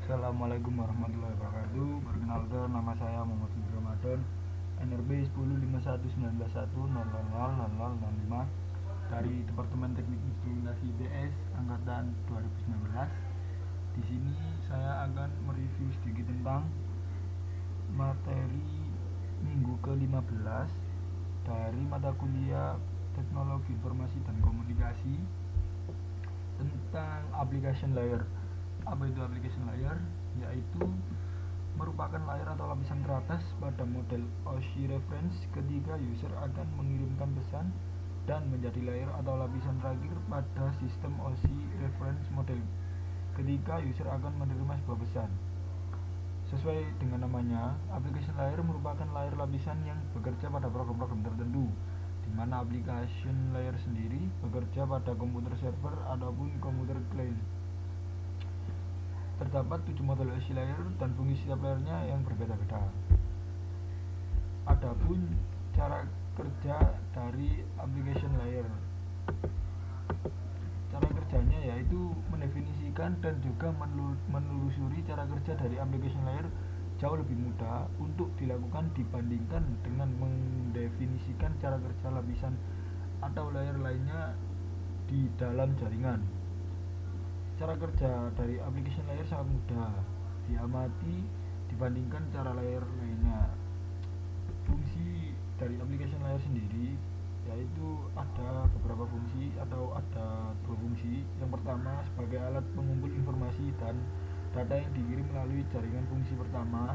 Assalamualaikum warahmatullahi wabarakatuh. Perkenalkan, nama saya Muhammad Fitri Ramadan, NRB 105191000005 dari Departemen Teknik Instrumentasi IPS angkatan 2019. Di sini saya akan mereview sedikit tentang materi minggu ke-15 dari mata kuliah Teknologi Informasi dan Komunikasi tentang application layer. Apa itu application layer? Yaitu merupakan layer atau lapisan teratas pada model OSI reference ketika user akan mengirimkan pesan, dan menjadi layer atau lapisan terakhir pada sistem OSI reference model ketika user akan menerima sebuah pesan. Sesuai dengan namanya, application layer merupakan layer lapisan yang bekerja pada program-program tertentu, di mana application layer sendiri bekerja pada komputer server ataupun komputer client. Terdapat 7 model OSI layer dan fungsi setiap layernya yang berbeda-beda. Adapun cara kerja dari application layer, cara kerjanya yaitu mendefinisikan dan juga menelusuri cara kerja dari application layer jauh lebih mudah untuk dilakukan dibandingkan dengan mendefinisikan cara kerja lapisan atau layer lainnya di dalam jaringan. Cara kerja dari application layer sangat mudah diamati dibandingkan cara layer lainnya. Fungsi dari application layer sendiri yaitu ada beberapa fungsi atau ada 2 fungsi. Yang pertama sebagai alat pengumpul informasi dan data yang dikirim melalui jaringan, fungsi pertama.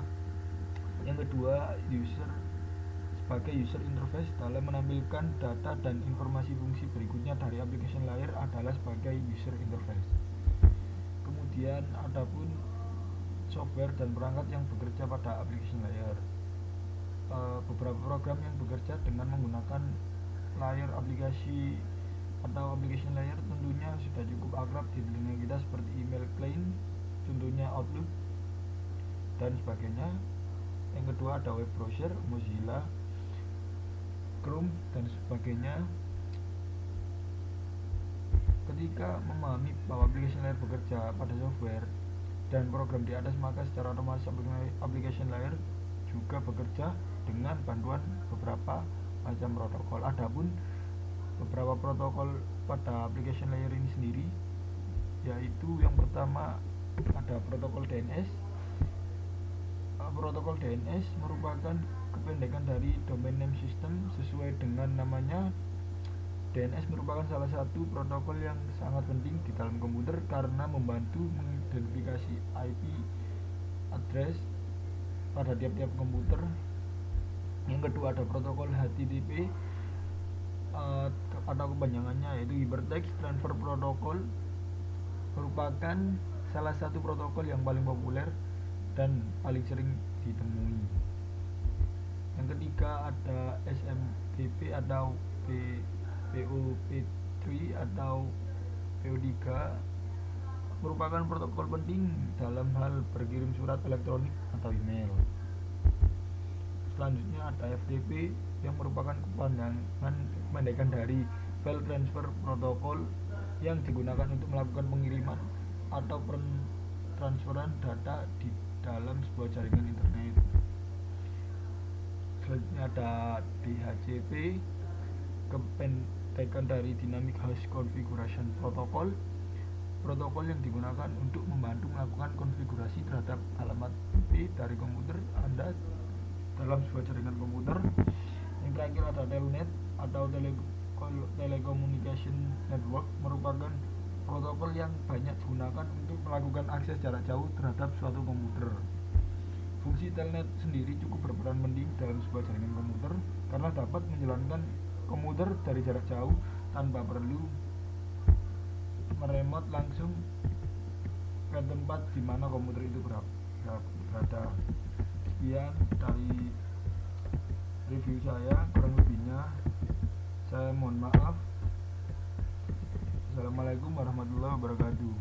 Yang kedua, sebagai user interface dalam menampilkan data dan informasi. Fungsi berikutnya dari application layer adalah sebagai user interface. Kemudian adapun software dan perangkat yang bekerja pada application layer. Beberapa program yang bekerja dengan menggunakan layer aplikasi atau application layer tentunya sudah cukup akrab di telinga kita, seperti email client, contohnya Outlook dan sebagainya. Yang kedua ada web browser, Mozilla, Chrome dan sebagainya. Ketika memahami bahwa application layer bekerja pada software dan program di atas, maka secara otomatis application layer juga bekerja dengan bantuan beberapa macam protokol. Adapun beberapa protokol pada application layer ini sendiri, yaitu yang pertama ada protokol DNS. Protokol DNS merupakan kependekan dari Domain Name System. Sesuai dengan namanya, DNS merupakan salah satu protokol yang sangat penting di dalam komputer karena membantu mengidentifikasi IP address pada tiap-tiap komputer. Yang kedua ada protokol HTTP atau kepanjangannya yaitu Hypertext Transfer Protocol, merupakan salah satu protokol yang paling populer dan paling sering ditemui. Yang ketiga ada SMTP atau POP3 atau PO3, merupakan protokol penting dalam hal berkirim surat elektronik atau email. Selanjutnya ada FTP yang merupakan kependekan dari File Transfer Protocol yang digunakan untuk melakukan pengiriman atau transferan data di dalam sebuah jaringan internet. Selanjutnya ada DHCP, kependekan dari Dynamic Host Configuration Protocol, protokol yang digunakan untuk membantu melakukan konfigurasi terhadap alamat IP dari komputer Anda dalam sebuah jaringan komputer. Yang terakhir ada Telnet atau Telecommunication Network, merupakan protokol yang banyak digunakan untuk melakukan akses jarak jauh terhadap suatu komputer. Fungsi Telnet sendiri cukup berperan penting dalam sebuah jaringan komputer karena dapat menjalankan komputer dari jarak jauh tanpa perlu meremote langsung ke tempat di mana komputer itu berada. Sekian dari review saya, kurang lebihnya saya mohon maaf. Assalamualaikum warahmatullahi wabarakatuh.